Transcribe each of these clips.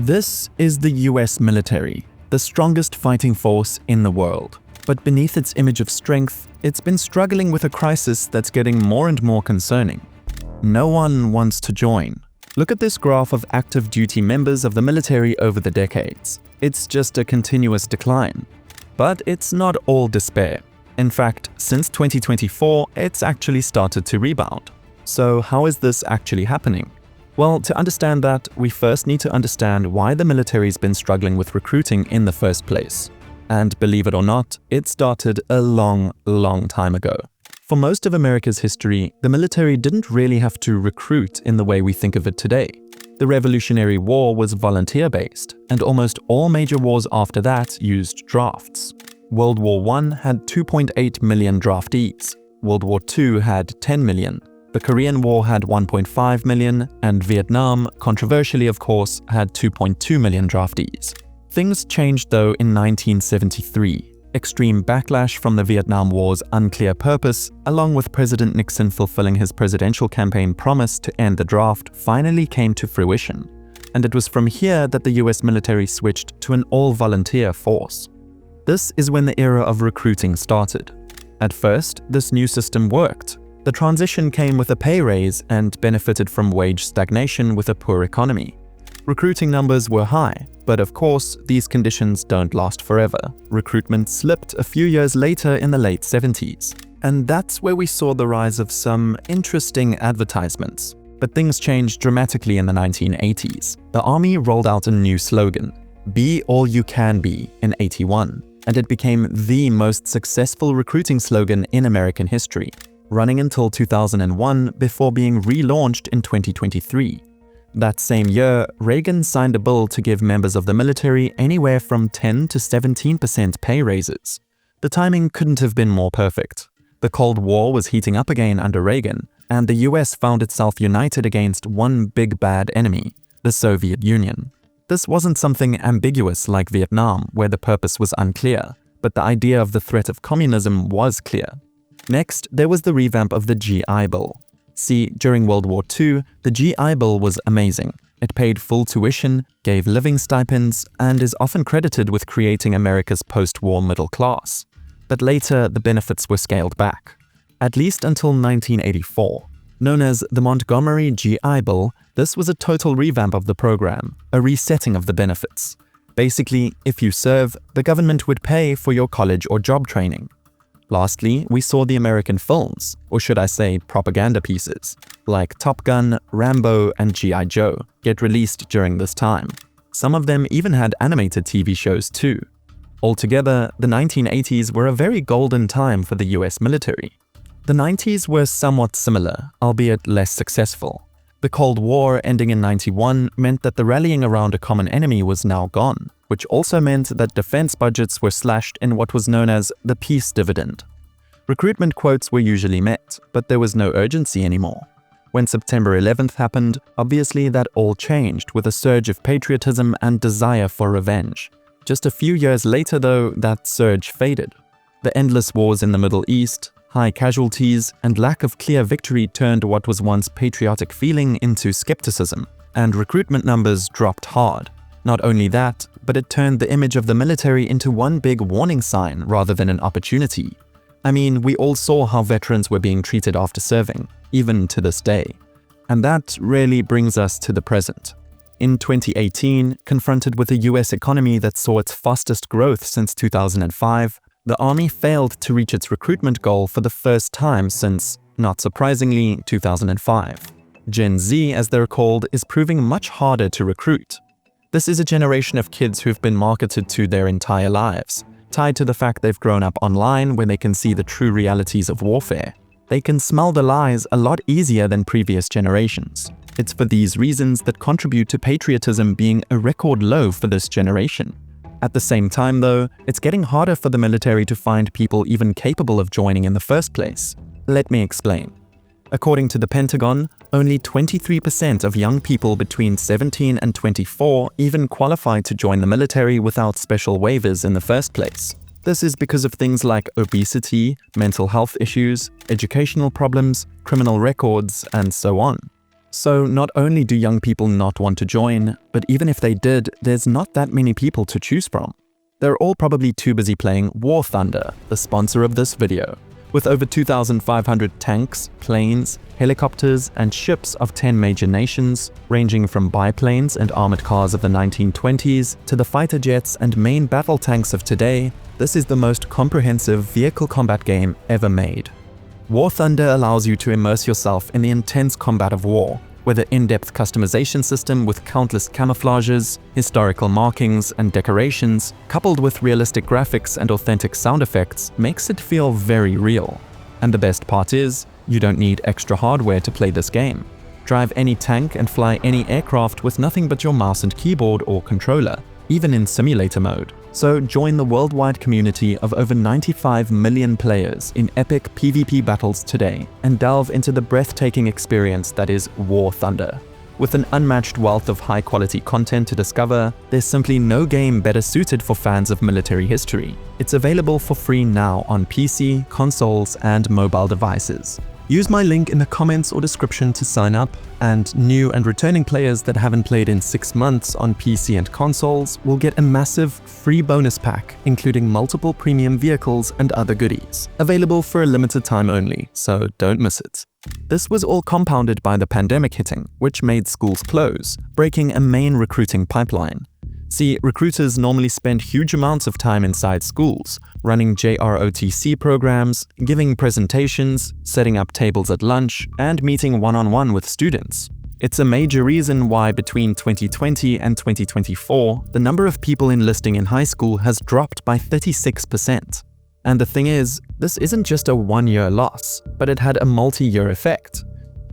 This is the US military, the strongest fighting force in the world. But beneath its image of strength, it's been struggling with a crisis that's getting more and more concerning. No one wants to join. Look at this graph of active duty members of the military over the decades. It's just a continuous decline. But it's not all despair. In fact, since 2024, it's actually started to rebound. So how is this actually happening? Well, to understand that, we first need to understand why the military's been struggling with recruiting in the first place. And believe it or not, it started a long time ago. For most of America's history, the military didn't really have to recruit in the way we think of it today. The Revolutionary War was volunteer-based, and almost all major wars after that used drafts. World War I had 2.8 million draftees. World War II had 10 million. The Korean War had 1.5 million, and Vietnam, controversially of course, had 2.2 million draftees. Things changed though in 1973. Extreme backlash from the Vietnam War's unclear purpose, along with President Nixon fulfilling his presidential campaign promise to end the draft, finally came to fruition. And it was from here that the US military switched to an all-volunteer force. This is when the era of recruiting started. At first, this new system worked. The transition came with a pay raise and benefited from wage stagnation with a poor economy. Recruiting numbers were high, but of course, these conditions don't last forever. Recruitment slipped a few years later in the late 70s. And that's where we saw the rise of some interesting advertisements. But things changed dramatically in the 1980s. The Army rolled out a new slogan, "Be all you can be," in '81, and it became the most successful recruiting slogan in American history, running until 2001 before being relaunched in 2023. That same year, Reagan signed a bill to give members of the military anywhere from 10 to 17% pay raises. The timing couldn't have been more perfect. The Cold War was heating up again under Reagan, and the US found itself united against one big bad enemy, the Soviet Union. This wasn't something ambiguous like Vietnam, where the purpose was unclear, but the idea of the threat of communism was clear. Next, there was the revamp of the GI Bill. See, during World War II, the GI Bill was amazing. It paid full tuition, gave living stipends, and is often credited with creating America's post-war middle class. But later, the benefits were scaled back, at least until 1984. Known as the Montgomery GI Bill, this was a total revamp of the program, a resetting of the benefits. Basically, if you serve, the government would pay for your college or job training. Lastly, we saw the American films, or should I say propaganda pieces, like Top Gun, Rambo, and G.I. Joe, get released during this time. Some of them even had animated TV shows too. Altogether, the 1980s were a very golden time for the US military. The 90s were somewhat similar, albeit less successful. The Cold War ending in '91 meant that the rallying around a common enemy was now gone, which also meant that defense budgets were slashed in what was known as the peace dividend. Recruitment quotas were usually met, but there was no urgency anymore. When September 11th happened, obviously that all changed with a surge of patriotism and desire for revenge. Just a few years later though, that surge faded. The endless wars in the Middle East, high casualties, and lack of clear victory turned what was once patriotic feeling into skepticism, and recruitment numbers dropped hard. Not only that, but it turned the image of the military into one big warning sign rather than an opportunity. I mean, we all saw how veterans were being treated after serving, even to this day. And that really brings us to the present. In 2018, confronted with a US economy that saw its fastest growth since 2005, the Army failed to reach its recruitment goal for the first time since, not surprisingly, 2005. Gen Z, as they're called, is proving much harder to recruit. This is a generation of kids who've been marketed to their entire lives, tied to the fact they've grown up online where they can see the true realities of warfare. They can smell the lies a lot easier than previous generations. It's for these reasons that contribute to patriotism being a record low for this generation. At the same time though, it's getting harder for the military to find people even capable of joining in the first place. Let me explain. According to the Pentagon, only 23% of young people between 17 and 24 even qualified to join the military without special waivers in the first place. This is because of things like obesity, mental health issues, educational problems, criminal records, and so on. So not only do young people not want to join, but even if they did, there's not that many people to choose from. They're all probably too busy playing War Thunder, the sponsor of this video. With over 2,500 tanks, planes, helicopters, and ships of 10 major nations, ranging from biplanes and armored cars of the 1920s to the fighter jets and main battle tanks of today, this is the most comprehensive vehicle combat game ever made. War Thunder allows you to immerse yourself in the intense combat of war, where the in-depth customization system with countless camouflages, historical markings, and decorations, coupled with realistic graphics and authentic sound effects, makes it feel very real. And the best part is, you don't need extra hardware to play this game. Drive any tank and fly any aircraft with nothing but your mouse and keyboard or controller, even in simulator mode. So join the worldwide community of over 95 million players in epic PvP battles today and delve into the breathtaking experience that is War Thunder. With an unmatched wealth of high-quality content to discover, there's simply no game better suited for fans of military history. It's available for free now on PC, consoles, and mobile devices. Use my link in the comments or description to sign up, and new and returning players that haven't played in 6 months on PC and consoles will get a massive free bonus pack, including multiple premium vehicles and other goodies. Available for a limited time only, so don't miss it. This was all compounded by the pandemic hitting, which made schools close, breaking a main recruiting pipeline. See, recruiters normally spend huge amounts of time inside schools, running JROTC programs, giving presentations, setting up tables at lunch, and meeting one-on-one with students. It's a major reason why between 2020 and 2024, the number of people enlisting in high school has dropped by 36%. And the thing is, this isn't just a one-year loss, but it had a multi-year effect.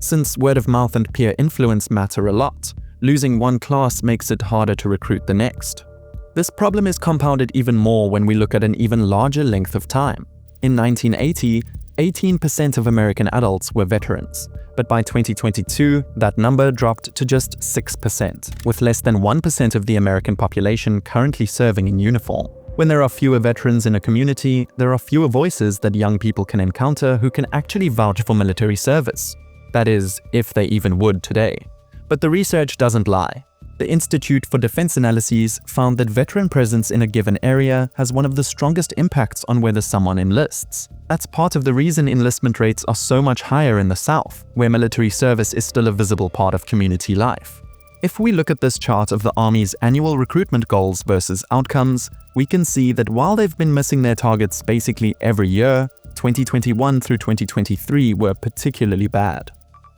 Since word of mouth and peer influence matter a lot, losing one class makes it harder to recruit the next. This problem is compounded even more when we look at an even larger length of time. In 1980, 18% of American adults were veterans, but by 2022, that number dropped to just 6%, with less than 1% of the American population currently serving in uniform. When there are fewer veterans in a community, there are fewer voices that young people can encounter who can actually vouch for military service. That is, if they even would today. But the research doesn't lie. The Institute for Defense Analyses found that veteran presence in a given area has one of the strongest impacts on whether someone enlists. That's part of the reason enlistment rates are so much higher in the South, where military service is still a visible part of community life. If we look at this chart of the Army's annual recruitment goals versus outcomes, we can see that while they've been missing their targets basically every year, 2021 through 2023 were particularly bad.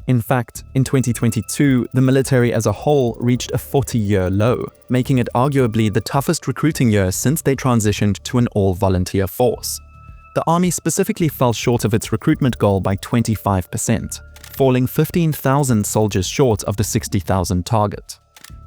In fact, in 2022, the military as a whole reached a 40-year low, making it arguably the toughest recruiting year since they transitioned to an all-volunteer force. The Army specifically fell short of its recruitment goal by 25%, falling 15,000 soldiers short of the 60,000 target.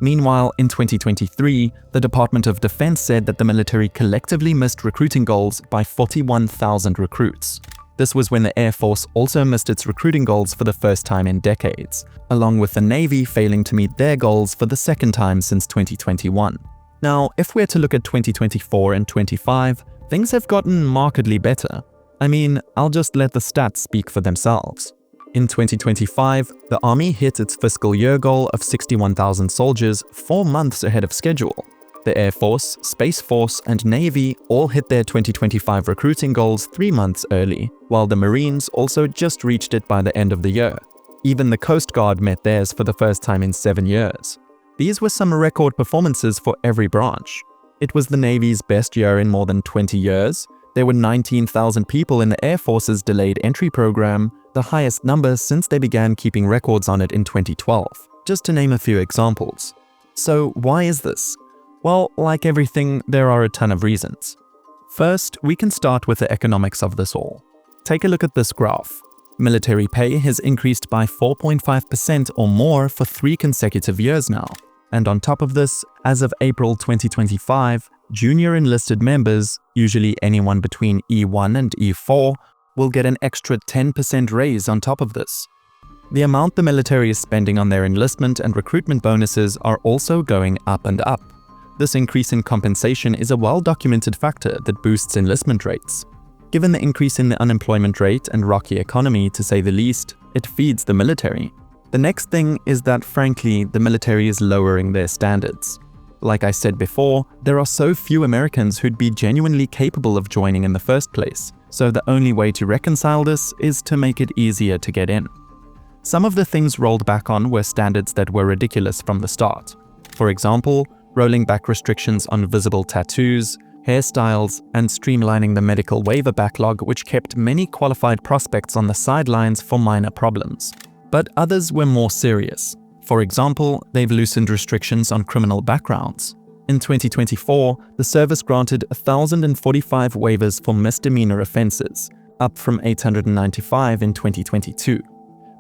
Meanwhile, in 2023, the Department of Defense said that the military collectively missed recruiting goals by 41,000 recruits. This was when the Air Force also missed its recruiting goals for the first time in decades, along with the Navy failing to meet their goals for the second time since 2021. Now, if we're to look at 2024 and 25, things have gotten markedly better. I mean, I'll just let the stats speak for themselves. In 2025, the Army hit its fiscal year goal of 61,000 soldiers 4 months ahead of schedule. The Air Force, Space Force, and Navy all hit their 2025 recruiting goals 3 months early, while the Marines also just reached it by the end of the year. Even the Coast Guard met theirs for the first time in 7 years. These were some record performances for every branch. It was the Navy's best year in more than 20 years. There were 19,000 people in the Air Force's delayed entry program, the highest number since they began keeping records on it in 2012, just to name a few examples. So why is this? Well, like everything, there are a ton of reasons. First, we can start with the economics of this all. Take a look at this graph. Military pay has increased by 4.5% or more for 3 consecutive years now. And on top of this, as of April 2025, junior enlisted members, usually anyone between E1 and E4, will get an extra 10% raise on top of this. The amount the military is spending on their enlistment and recruitment bonuses are also going up and up. This increase in compensation is a well-documented factor that boosts enlistment rates. Given the increase in the unemployment rate and rocky economy, to say the least, it feeds the military. The next thing is that, frankly, the military is lowering their standards. Like I said before, there are so few Americans who'd be genuinely capable of joining in the first place, so the only way to reconcile this is to make it easier to get in. Some of the things rolled back on were standards that were ridiculous from the start. For example, rolling back restrictions on visible tattoos, hairstyles, and streamlining the medical waiver backlog, which kept many qualified prospects on the sidelines for minor problems. But others were more serious. For example, they've loosened restrictions on criminal backgrounds. In 2024, the service granted 1,045 waivers for misdemeanor offenses, up from 895 in 2022.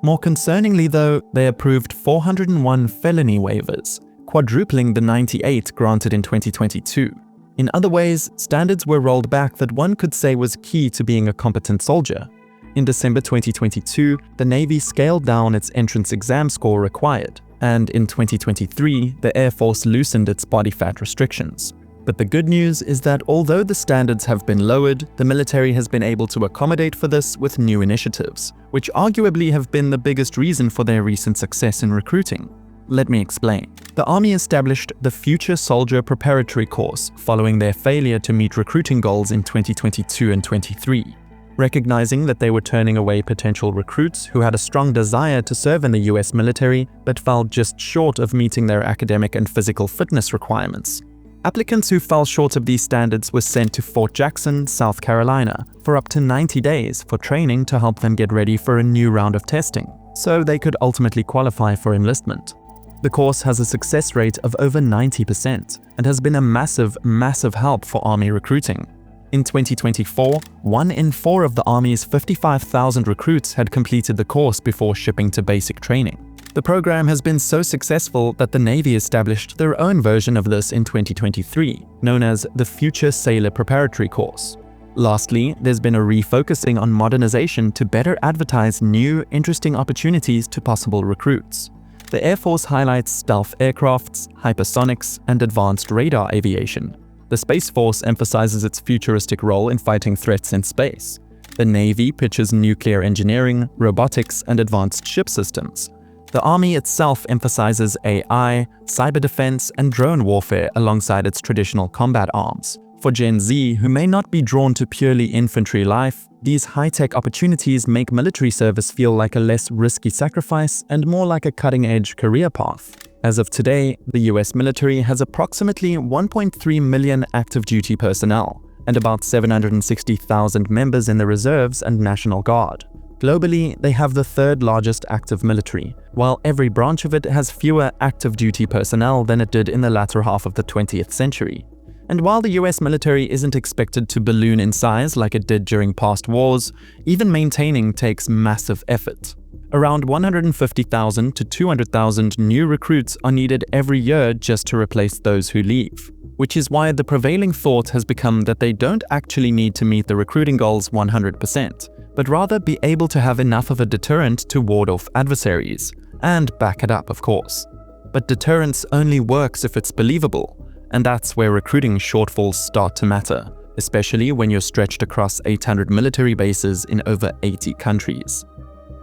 More concerningly though, they approved 401 felony waivers, quadrupling the 98 granted in 2022. In other ways, standards were rolled back that one could say was key to being a competent soldier. In December 2022, the Navy scaled down its entrance exam score required, and in 2023, the Air Force loosened its body fat restrictions. But the good news is that although the standards have been lowered, the military has been able to accommodate for this with new initiatives, which arguably have been the biggest reason for their recent success in recruiting. Let me explain. The Army established the Future Soldier Preparatory Course following their failure to meet recruiting goals in 2022 and 23. Recognizing that they were turning away potential recruits who had a strong desire to serve in the US military but fell just short of meeting their academic and physical fitness requirements. Applicants who fell short of these standards were sent to Fort Jackson, South Carolina, for up to 90 days for training to help them get ready for a new round of testing, so they could ultimately qualify for enlistment. The course has a success rate of over 90% and has been a massive help for Army recruiting. In 2024, 1 in 4 of the Army's 55,000 recruits had completed the course before shipping to basic training. The program has been so successful that the Navy established their own version of this in 2023, known as the Future Sailor Preparatory Course. Lastly, there's been a refocusing on modernization to better advertise new, interesting opportunities to possible recruits. The Air Force highlights stealth aircrafts, hypersonics, and advanced radar aviation. The Space Force emphasizes its futuristic role in fighting threats in space. The Navy pitches nuclear engineering, robotics, and advanced ship systems. The Army itself emphasizes AI, cyber defense, and drone warfare alongside its traditional combat arms. For Gen Z, who may not be drawn to purely infantry life, these high-tech opportunities make military service feel like a less risky sacrifice and more like a cutting-edge career path. As of today, the US military has approximately 1.3 million active duty personnel and about 760,000 members in the reserves and National Guard. Globally, they have the third largest active military, while every branch of it has fewer active duty personnel than it did in the latter half of the 20th century. And while the US military isn't expected to balloon in size like it did during past wars, even maintaining takes massive effort. Around 150,000 to 200,000 new recruits are needed every year just to replace those who leave, which is why the prevailing thought has become that they don't actually need to meet the recruiting goals 100%, but rather be able to have enough of a deterrent to ward off adversaries, and back it up, of course. But deterrence only works if it's believable, and that's where recruiting shortfalls start to matter, especially when you're stretched across 800 military bases in over 80 countries.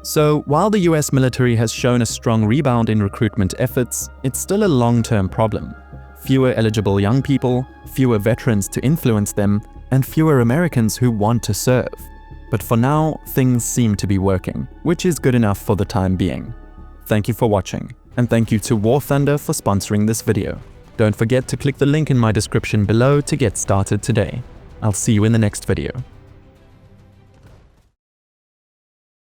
So, while the US military has shown a strong rebound in recruitment efforts, it's still a long-term problem. Fewer eligible young people, fewer veterans to influence them, and fewer Americans who want to serve. But for now, things seem to be working, which is good enough for the time being. Thank you for watching, and thank you to War Thunder for sponsoring this video. Don't forget to click the link in my description below to get started today. I'll see you in the next video.